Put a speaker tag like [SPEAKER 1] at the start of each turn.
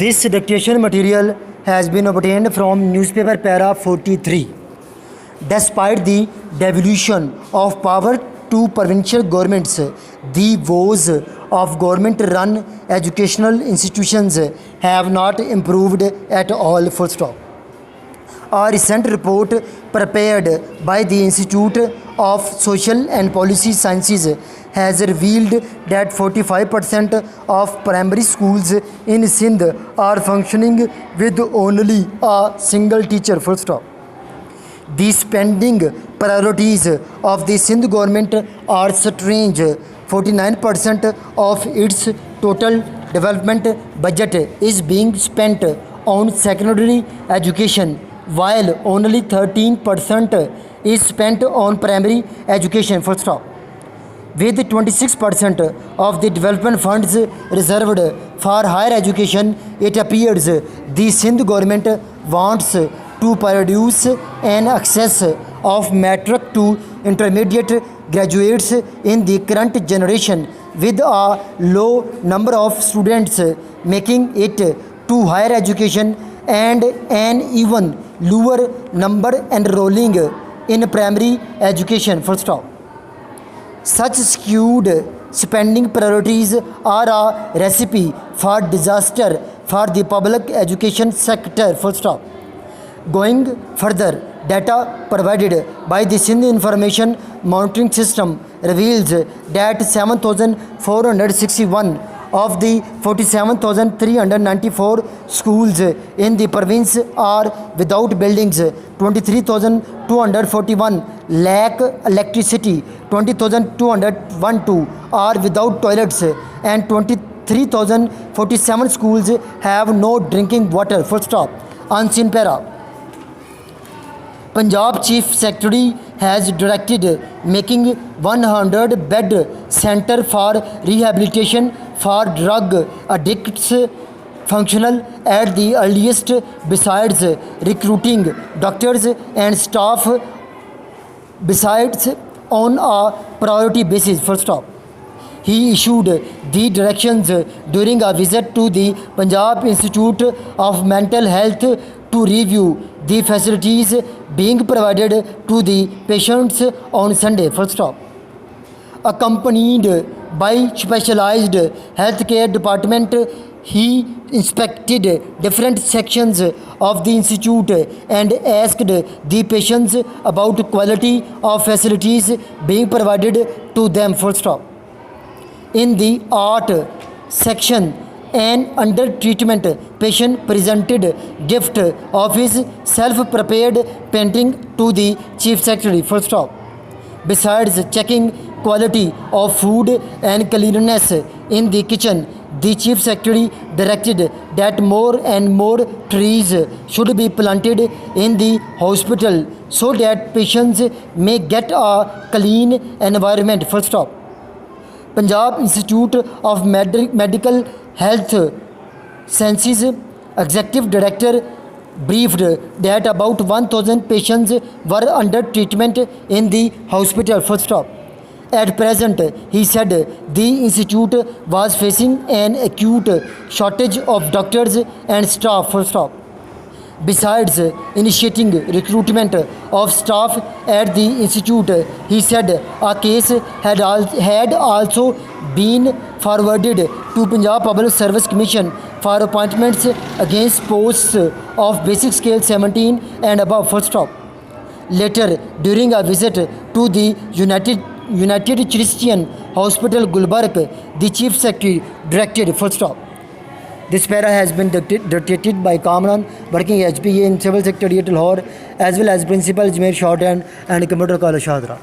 [SPEAKER 1] This dictation material has been obtained from newspaper para 43. Despite the devolution of power to provincial governments, the woes of government-run educational institutions have not improved at all. Full stop. A recent report prepared by the Institute of Social and Policy Sciences has revealed that 45% of primary schools in Sindh are functioning with only a single teacher. Full stop. The spending priorities of the Sindh government are strange. 49% of its total development budget is being spent on secondary education, while only 13% is spent on primary education. Full stop. With 26% of the development funds reserved for higher education, it appears the Sindh government wants to produce an excess of matric to intermediate graduates in the current generation, with a low number of students making it to higher education and an even lower number enrolling in primary education. Full stop. Such skewed spending priorities are a recipe for disaster for the public education sector. Full stop. Going further, data provided by the Sindh Information Monitoring System reveals that 7,461 of the 47,394 schools in the province are without buildings, 23,241 lack electricity, 20,212 are without toilets, and 23,047 schools have no drinking water. Full stop. Unseen para. Punjab Chief Secretary has directed making 100-bed center for rehabilitation for drug addicts functional at the earliest, besides recruiting doctors and staff besides on a priority basis. Full stop. He issued the directions during a visit to the Punjab Institute of Mental Health to review the facilities being provided to the patients on Sunday. Full stop. Accompanied by specialized healthcare department, he inspected different sections of the institute and asked the patients about quality of facilities being provided to them. Full stop. In the art section, an under treatment patient presented gift of his self-prepared painting to the Chief Secretary. Full stop. Besides checking quality of food and cleanliness in the kitchen, the Chief Secretary directed that more and more trees should be planted in the hospital so that patients may get a clean environment. Full stop. Punjab Institute of Medical Health Sciences Executive Director briefed that about 1,000 patients were under treatment in the hospital. Full stop. At present, he said, the institute was facing an acute shortage of doctors and staff. Full stop. Besides initiating recruitment of staff at the institute, he said a case had also been forwarded to Punjab Public Service Commission for appointments against posts of basic scale 17 and above. Full stop. Later, during a visit to the United Christian Hospital Gulbarg, the Chief Secretary directed. Full stop. This para has been dictated by Kamran, working HPA in Civil Secretariat Lahore, as well as Principal Ajmer Shorthand and Computer College Shadra.